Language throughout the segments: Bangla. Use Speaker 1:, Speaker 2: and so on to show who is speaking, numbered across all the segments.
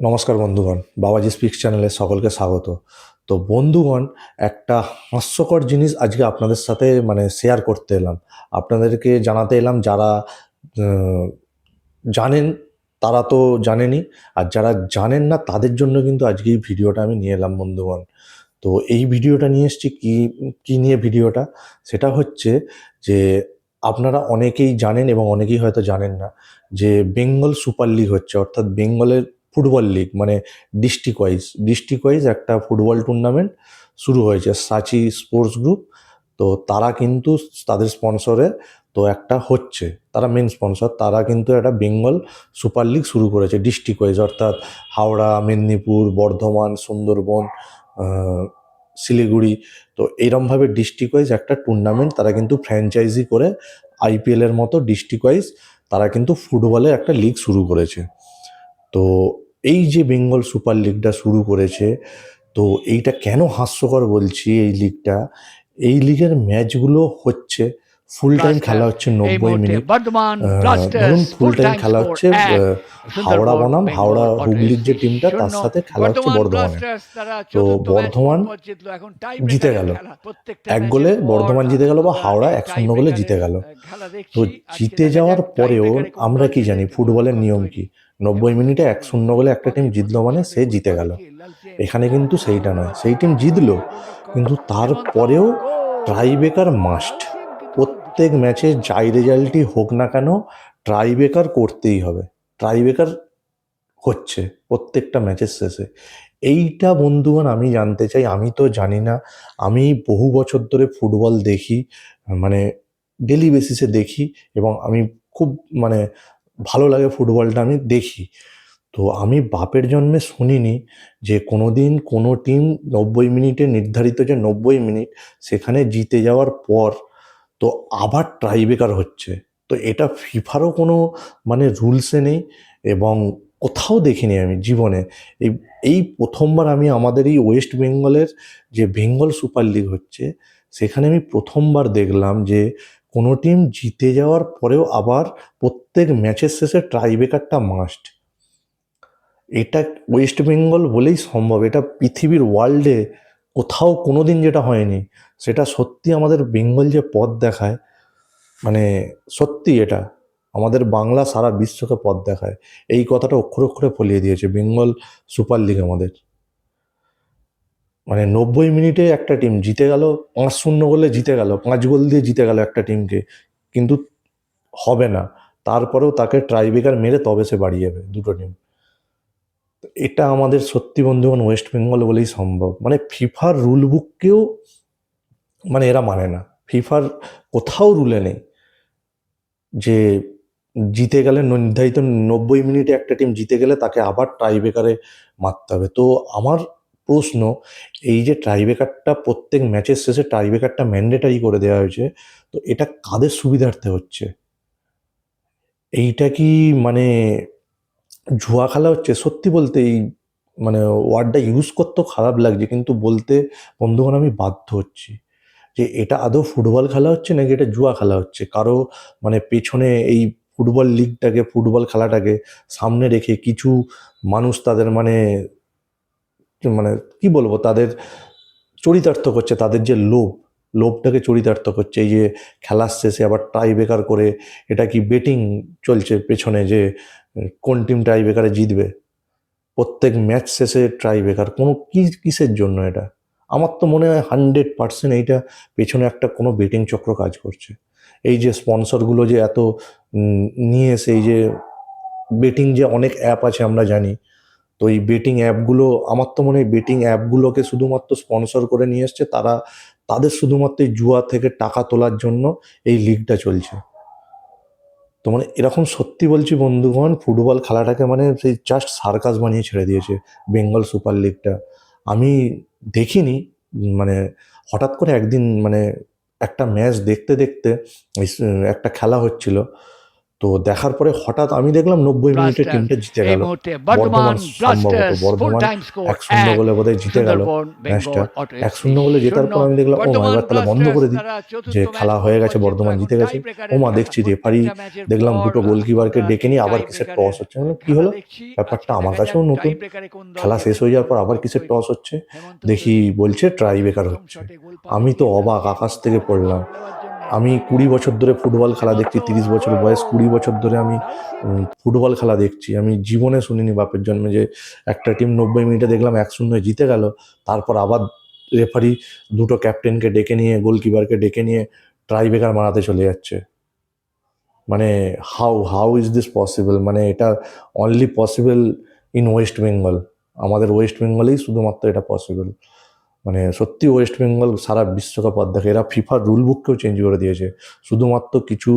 Speaker 1: নমস্কার বন্ধুগণ, বাবাজি স্পিক্স চ্যানেলে সকলকে স্বাগত। তো বন্ধুগণ, একটা হাস্যকর জিনিস আজকে আপনাদের সাথে শেয়ার করতে এলাম। আপনাদেরকে জানাতে এলাম, যারা আহ, জানেন তারা তো জানেনই, আর যারা জানেন না তাদের জন্য কিন্তু আজকে এই ভিডিওটা আমি নিয়ে এলাম বন্ধুগণ। তো এই ভিডিওটা নিয়ে এসেছি কি কি নিয়ে ভিডিওটা, সেটা হচ্ছে যে আপনারা অনেকেই জানেন এবং অনেকেই হয়তো জানেন না যে বেঙ্গল সুপার লিগ হচ্ছে, অর্থাৎ বেঙ্গলের ফুটবল লিগ, ডিস্ট্রিক্ট ওয়াইজ একটা ফুটবল টুর্নামেন্ট শুরু হয়েছে সাচি স্পোর্টস গ্রুপ। তো তারা কিন্তু তাদের স্পন্সরে তো একটা হচ্ছে, তারা মেন স্পন্সর, তারা কিন্তু একটা বেঙ্গল সুপার লিগ শুরু করেছে ডিস্ট্রিক্ট ওয়াইজ, অর্থাৎ হাওড়া, মেদিনীপুর, বর্ধমান, সুন্দরবন, শিলিগুড়ি। তো এইরমভাবে ডিস্ট্রিক্ট ওয়াইজ একটা টুর্নামেন্ট তারা কিন্তু ফ্র্যাঞ্চাইজি করে আইপিএলের মতো ডিস্ট্রিক্ট ওয়াইজ তারা কিন্তু ফুটবলের একটা লিগ শুরু করেছে। তো এই যে বেঙ্গল সুপার লিগটা শুরু করেছে, তো এইটা কেন হাস্যকর বলছি, এই লিগের ম্যাচগুলো হচ্ছে ফুল টাইম
Speaker 2: ব্লাস্টার
Speaker 1: খেলা হচ্ছে
Speaker 2: এই
Speaker 1: 90 মিনিট।
Speaker 2: মুহূর্তে বর্ধমান ব্লাস্টার্স
Speaker 1: ধরুন ফুল
Speaker 2: ফুল
Speaker 1: টাইম
Speaker 2: টাইম
Speaker 1: খেলা
Speaker 2: স্কোর
Speaker 1: হচ্ছে
Speaker 2: 1
Speaker 1: হাওড়া
Speaker 2: সুন্দরবন
Speaker 1: বনাম হাওড়া
Speaker 2: বেঙ্গল অটো
Speaker 1: হুগলির যে
Speaker 2: এসপি
Speaker 1: টিমটা তার
Speaker 2: 0।
Speaker 1: সাথে খেলা হচ্ছে
Speaker 2: বর্ধমান
Speaker 1: বর্ধমানে।
Speaker 2: ব্লাস্টার্স তারা
Speaker 1: তো
Speaker 2: চতুর্থ ম্যাচ
Speaker 1: বর্ধমান
Speaker 2: পরপর জিতলো। এখন টাই
Speaker 1: জিতে
Speaker 2: ব্রেকারের
Speaker 1: গেল
Speaker 2: খেলা, প্রত্যেকটা
Speaker 1: 1 গোলে,
Speaker 2: ম্যাচের পর
Speaker 1: বর্ধমান জিতে গেল বা
Speaker 2: আমরা
Speaker 1: হাওড়া
Speaker 2: এই টাই
Speaker 1: 1-0 গোলে জিতে
Speaker 2: ব্রেকারের
Speaker 1: গেল।
Speaker 2: খেলা
Speaker 1: তো
Speaker 2: দেখছি। আজকে
Speaker 1: জিতে
Speaker 2: দেখা
Speaker 1: যাওয়ার
Speaker 2: যাক টাই
Speaker 1: পরেও
Speaker 2: ব্রেকারে কোন
Speaker 1: আমরা
Speaker 2: দল
Speaker 1: কি
Speaker 2: জেতে,
Speaker 1: জানি
Speaker 2: একটু
Speaker 1: ফুটবলের
Speaker 2: গোলক্ষণ
Speaker 1: নিয়ম কি,
Speaker 2: তৈরি।
Speaker 1: 90 মিনিটে
Speaker 2: এমনকি
Speaker 1: 1-0 গোলে একটা টিম
Speaker 2: বাপের
Speaker 1: জিতলো মানে
Speaker 2: প্রতিপক্ষকে
Speaker 1: সে
Speaker 2: গোল
Speaker 1: জিতে
Speaker 2: করে
Speaker 1: গেল।
Speaker 2: দেখিয়ে লালচেন
Speaker 1: এখানে কিন্তু সেইটা নয়, সেই টিম
Speaker 2: গোলরক্ষক
Speaker 1: জিতলো,
Speaker 2: বাঁদিকের গোলরক্ষক
Speaker 1: কিন্তু
Speaker 2: সীমান্ত
Speaker 1: তারপরেও ট্রাইবেকার
Speaker 2: গোল।
Speaker 1: মাস্ট।
Speaker 2: লালচেন কিন্তু খুব
Speaker 1: প্রত্যেক
Speaker 2: দুষ্টুমি
Speaker 1: ম্যাচে
Speaker 2: করেছে
Speaker 1: যাই
Speaker 2: বর্ধমান।
Speaker 1: রেজাল্টই হোক না কেন, ট্রাইবেকার করতেই হবে। ট্রাইবেকার হচ্ছে প্রত্যেকটা ম্যাচের শেষে। এইটা বন্ধুগণ আমি জানতে চাই, আমি তো জানি না। আমি বহু বছর ধরে ফুটবল দেখি, মানে ডেলি বেসিসে দেখি, এবং আমি খুব মানে ভালো লাগে ফুটবলটা আমি দেখি। তো আমি বাপের জন্মে শুনিনি যে কোনোদিন কোনো টিম 90 মিনিটে, নির্ধারিত যে 90 মিনিট সেখানে জিতে যাওয়ার পর তো আবার টাইব্রেকার হচ্ছে। তো এটা ফিফারও কোনো রুলসে নেই, এবং কোথাও দেখিনি আমি জীবনে। এই এই প্রথমবার আমি আমাদের এই ওয়েস্ট বেঙ্গলের যে বেঙ্গল সুপার লিগ হচ্ছে, সেখানে আমি প্রথমবার দেখলাম যে কোনো টিম জিতে যাওয়ার পরেও আবার প্রত্যেক ম্যাচের শেষে টাইব্রেকারটা মাস্ট। এটা ওয়েস্ট বেঙ্গল বলেই সম্ভব, এটা পৃথিবীর ওয়ার্ল্ডে কোথাও কোনো দিন যেটা হয়নি। সেটা সত্যি আমাদের বেঙ্গল যে পথ দেখায়, মানে সত্যি এটা আমাদের বাংলা সারা বিশ্বকে পথ দেখায়। এই কথাটা অক্ষরে অক্ষরে ফলিয়ে দিয়েছে বেঙ্গল সুপার লিগ আমাদের। 90 মিনিটে একটা টিম জিতে গেল, 5-0 গোলে জিতে গেল, 5 গোল দিয়ে জিতে গেল একটা টিমকে, কিন্তু হবে না, তারপরেও তাকে ট্রাইব্রেকার মেরে তবে সে বাড়ি যাবে দুটো টিম। এটা আমাদের সত্যি বন্ধুগণ ওয়েস্ট বেঙ্গল বলেই সম্ভব। ফিফার রুল বুককেও এরা মানে না। ফিফার কোথাও রুলে নেই যে জিতে গেলে, নির্ধারিত 90 মিনিটে একটা টিম জিতে গেলে তাকে আবার টাইব্রেকারে মারতে হবে। তো আমার প্রশ্ন, এই যে টাইব্রেকারটা প্রত্যেক ম্যাচের শেষে টাইব্রেকারটা ম্যান্ডেটারি করে দেওয়া হয়েছে, তো এটা কাদের সুবিধার্থে হচ্ছে? এইটা কি মানে জুয়া খেলা হচ্ছে? সত্যি বলতে এই ওয়ার্ডটা ইউজ করতেও খারাপ লাগছে, কিন্তু বলতে বন্ধুগণ আমি বাধ্য হচ্ছি যে এটা আদৌ ফুটবল খেলা হচ্ছে নাকি এটা জুয়া খেলা হচ্ছে। কারো পেছনে এই ফুটবল লিগটাকে, ফুটবল খেলাটাকে সামনে রেখে কিছু মানুষ তাদের মানে কি বলবো, তাদের চরিতার্থ করছে, তাদের যে লোভটাকে চরিতার্থ করছে। এই যে খেলার শেষে আবার টাই ব্রেকার করে, এটা কি বেটিং চলছে পেছনে যে কোন টিম টাই ব্রেকারে জিতবে? প্রত্যেক ম্যাচ শেষে ট্রাই ব্রেকার কোনো কিসের জন্য এটা? আমার তো মনে হয় 100% এইটা পেছনে একটা কোনো বেটিং চক্র কাজ করছে। এই যে স্পন্সরগুলো যে এত নিয়ে এসে, এই যে বেটিং যে অনেক অ্যাপ আছে আমরা জানি, তো এই বেটিং অ্যাপগুলো, আমার তো মনে হয় বেটিং অ্যাপগুলোকে শুধুমাত্র স্পন্সর করে নিয়ে এসছে তারা, তাদের শুধুমাত্র এই জুয়া থেকে টাকা তোলার জন্য এই লিগটা চলছে। তো এরকম সত্যি বলছি বন্ধুগণ, ফুটবল খেলাটাকে সেই জাস্ট সার্কাস বানিয়ে ছেড়ে দিয়েছে বেঙ্গল সুপার লিগটা। আমি দেখিনি, মানে হঠাৎ করে একদিন একটা ম্যাচ দেখতে দেখতে একটা খেলা হচ্ছিল, তো দেখার পরে হঠাৎ আমি দেখলাম 90 মিনিটে
Speaker 2: ব্লাস্টার
Speaker 1: টিমটা জিতে
Speaker 2: এই
Speaker 1: গেল।
Speaker 2: মুহূর্তে
Speaker 1: বর্ধমান
Speaker 2: বর্ধমান
Speaker 1: সম্ভবত
Speaker 2: ব্লাস্টার্স ফুল
Speaker 1: বর্ধমান
Speaker 2: টাইম স্কোর
Speaker 1: 1-0 গোলে বোধহয় জিতে গেল
Speaker 2: সুন্দরবন
Speaker 1: ম্যাচটা।
Speaker 2: বেঙ্গল অটো
Speaker 1: 1-0 গোলে জেতার পর আমি দেখলাম ও মা
Speaker 2: বর্ধমান
Speaker 1: এবার তাহলে বন্ধ
Speaker 2: ব্লাস্টার্স
Speaker 1: করে দিই,
Speaker 2: তারা চতুর্থ
Speaker 1: যে
Speaker 2: ম্যাচ
Speaker 1: খেলা
Speaker 2: বল
Speaker 1: হয়ে গেছে,
Speaker 2: করছে। তো
Speaker 1: বর্ধমান
Speaker 2: এখন
Speaker 1: জিতে গেছে।
Speaker 2: টাই
Speaker 1: ও
Speaker 2: ব্রেকারের
Speaker 1: মা
Speaker 2: খেলা,
Speaker 1: দেখছি রেফারি,
Speaker 2: প্রত্যেকটা ম্যাচের
Speaker 1: দেখলাম
Speaker 2: পর
Speaker 1: দুটো গোলকিপারকে
Speaker 2: আমরা
Speaker 1: ডেকে নিয়ে আবার
Speaker 2: টাই
Speaker 1: কিসের
Speaker 2: ব্রেকারের
Speaker 1: টস হচ্ছে। আমি বললাম, কি
Speaker 2: খেলা
Speaker 1: হলো
Speaker 2: দেখছি।
Speaker 1: ব্যাপারটা?
Speaker 2: আজকে
Speaker 1: আমার
Speaker 2: দেখা যাক
Speaker 1: কাছেও নতুন।
Speaker 2: টাই ব্রেকারে কোন দল
Speaker 1: খেলা শেষ
Speaker 2: জেতে,
Speaker 1: হয়ে যাওয়ার পর
Speaker 2: কোন
Speaker 1: আবার
Speaker 2: দল
Speaker 1: কিসের
Speaker 2: তৈরি।
Speaker 1: টস হচ্ছে,
Speaker 2: হেমন্ত
Speaker 1: দেখি বলছে ট্রাই ব্রেকার
Speaker 2: প্রথম
Speaker 1: হচ্ছে।
Speaker 2: শটে গোল পাবে
Speaker 1: আমি
Speaker 2: কি
Speaker 1: তো
Speaker 2: না,
Speaker 1: অবাক, আকাশ থেকে
Speaker 2: ম্যাচটা
Speaker 1: পড়লাম।
Speaker 2: সামলাবার জন্যে।
Speaker 1: আমি 20 বছর ধরে ফুটবল খেলা দেখছি,
Speaker 2: হেমন্ত
Speaker 1: 30 বছর বয়স, 20 বছর ধরে আমি ফুটবল খেলা দেখছি। আমি জীবনে শুনিনি বাপের জন্মে যে একটা টিম 90 মিনিটে দেখলাম 1-0 জিতে গেল, তারপর আবার রেফারি দুটো ক্যাপ্টেনকে ডেকে নিয়ে, গোলকিপারকে ডেকে নিয়ে ট্রাই ব্রেকার মারাতে চলে যাচ্ছে। মানে হাউ ইজ দিস পসিবল? মানে এটা only possible in West Bengal. আমাদের ওয়েস্ট বেঙ্গলেই শুধুমাত্র এটা পসিবল। মানে সত্যি ওয়েস্ট বেঙ্গল সারা বিশ্বকাপ অর্ধেক, এরা ফিফার রুল বুককেও চেঞ্জ করে দিয়েছে শুধুমাত্র কিছু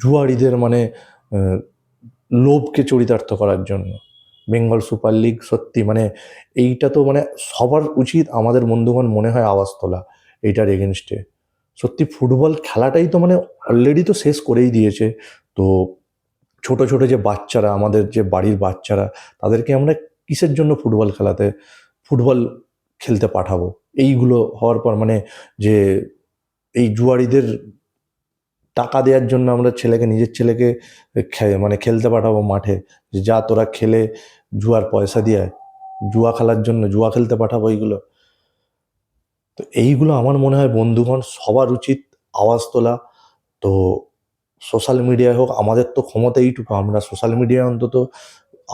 Speaker 1: জুয়াড়িদের মানে আহ, লোভকে চরিতার্থ করার জন্য। বেঙ্গল সুপার লিগ সত্যি মানে এইটা তো মানে সবার উচিত, আমাদের বন্ধুগণ মনে হয় আওয়াজ তোলা এইটার এগেনস্টে। সত্যি ফুটবল খেলাটাই তো মানে অলরেডি তো শেষ করেই দিয়েছে। তো ছোট ছোট যে বাচ্চারা, আমাদের যে বাড়ির বাচ্চারা, তাদেরকে আমরা কিসের জন্য ফুটবল খেলতে পাঠাবো? এইগুলো হওয়ার পর মানে যে এই জুয়াড়িদের টাকা দেওয়ার জন্য আমরা নিজের ছেলেকে মানে খেলতে পাঠাবো মাঠে, যে যা তোরা খেলে, জুয়ার পয়সা দিয়ে জুয়া খেলার জন্য জুয়া খেলতে পাঠাবো এইগুলো। তো এইগুলো আমার মনে হয় বন্ধুগণ সবার উচিত আওয়াজ তোলা। তো সোশ্যাল মিডিয়ায় হোক, আমাদের তো ক্ষমতা এইটুকু, আমরা সোশ্যাল মিডিয়ায় অন্তত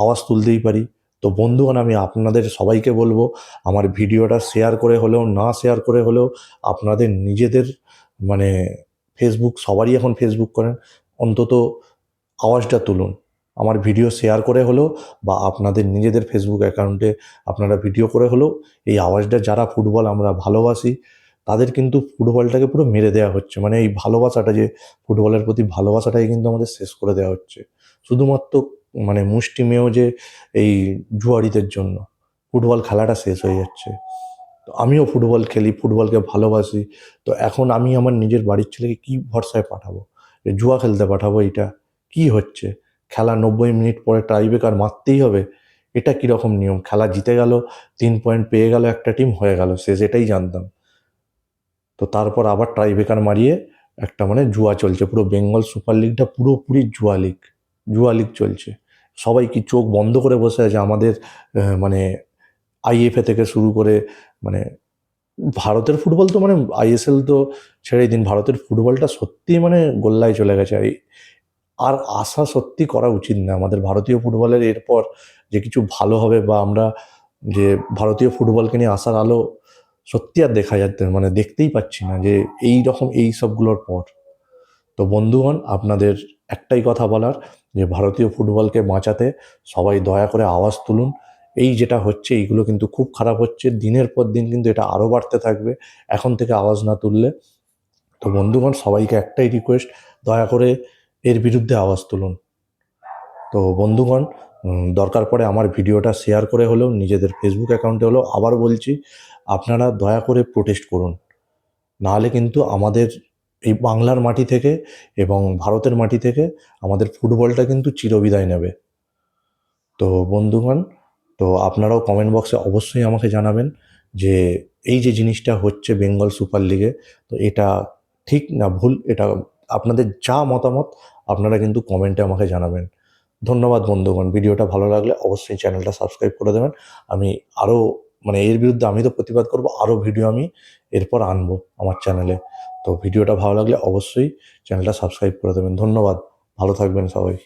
Speaker 1: আওয়াজ তুলতেই পারি। তো বন্ধুগণ, আমি আপনাদের সবাইকে বলবো, আমার ভিডিওটা শেয়ার করে হলেও, না শেয়ার করে হলেও, আপনাদের নিজেদের মানে ফেসবুক, সবারই এখন ফেসবুক করেন, অন্তত আওয়াজটা তুলুন। আমার ভিডিও শেয়ার করে হলেও বা আপনাদের নিজেদের ফেসবুক অ্যাকাউন্টে আপনারা ভিডিও করে হলেও এই আওয়াজটা, যারা ফুটবল আমরা ভালোবাসি তাদের কিন্তু ফুটবলটাকে পুরো মেরে দেওয়া হচ্ছে। মানে এই ভালোবাসাটা, যে ফুটবলের প্রতি ভালোবাসাটাই কিন্তু আমাদের শেষ করে দেওয়া হচ্ছে শুধুমাত্র মানে মুষ্টিমেয় যে এই জুয়াড়িদের জন্য ফুটবল খেলাটা শেষ হয়ে যাচ্ছে। তো আমিও ফুটবল খেলি, ফুটবলকে ভালোবাসি। তো এখন আমি আমার নিজের বাড়ির ছেলেকে কী ভরসায় পাঠাবো? জুয়া খেলতে পাঠাবো? এটা কি হচ্ছে? খেলা 90 মিনিট পরে টাইব্রেকার মারতেই হবে? এটা কীরকম নিয়ম? খেলা জিতে গেল, 3 পয়েন্ট পেয়ে গেল একটা টিম, হয়ে গেল শেষ, এটাই জানতাম। তো তারপর আবার টাইব্রেকার মারিয়ে একটা মানে জুয়া চলছে, পুরো বেঙ্গল সুপার লিগটা পুরোপুরি জুয়া লিগ চলছে। সবাই কি চোখ বন্ধ করে বসে আছে? আমাদের মানে আইএফএ থেকে শুরু করে মানে ভারতের ফুটবল তো মানে আইএসএল তো ছেড়েই দিন, ভারতের ফুটবলটা সত্যিই মানে গোল্লায় চলে গেছে। আর আশা সত্যি করা উচিত না আমাদের ভারতীয় ফুটবলের এরপর যে কিছু ভালো হবে, বা আমরা যে ভারতীয় ফুটবলকে নিয়ে আশার আলো সত্যি আর দেখা যাচ্ছে মানে দেখতেই পাচ্ছি না যে এই রকম এই সবগুলোর পর। তো বন্ধুগণ, আপনাদের একটাই কথা বলার, যে ভারতীয় ফুটবলকে বাঁচাতে সবাই দয়া করে আওয়াজ তুলুন। এই যেটা হচ্ছে এইগুলো কিন্তু খুব খারাপ হচ্ছে, দিনের পর দিন কিন্তু এটা আরও বাড়তে থাকবে এখন থেকে আওয়াজ না তুললে। তো বন্ধুগণ, সবাইকে একটাই রিকোয়েস্ট, দয়া করে এর বিরুদ্ধে আওয়াজ তুলুন। তো বন্ধুগণ, দরকার পড়ে আমার ভিডিওটা শেয়ার করে হলেও, নিজেদের ফেসবুক অ্যাকাউন্টে হলেও, আবার বলছি, আপনারা দয়া করে প্রোটেস্ট করুন। নাহলে কিন্তু আমাদের এই বাংলার মাটি থেকে এবং ভারতের মাটি থেকে আমাদের ফুটবলটা কিন্তু চিরবিদায় নেবে। তো বন্ধুগণ, তো আপনারাও কমেন্ট বক্সে অবশ্যই আমাকে জানাবেন যে এই যে জিনিসটা হচ্ছে বেঙ্গল সুপার লিগে, তো এটা ঠিক না ভুল, এটা আপনাদের যা মতামত আপনারা কিন্তু কমেন্টে আমাকে জানাবেন। ধন্যবাদ বন্ধুগণ। ভিডিওটা ভালো লাগলে অবশ্যই চ্যানেলটা সাবস্ক্রাইব করে দেবেন। আমি আরও মানে এর বিরুদ্ধে আমি তো প্রতিবাদ করব, আরও ভিডিও আমি এরপর আনবো আমার চ্যানেলে। তো ভিডিওটা ভালো লাগলে অবশ্যই চ্যানেলটা সাবস্ক্রাইব করে দেবেন। ধন্যবাদ, ভালো থাকবেন সবাই।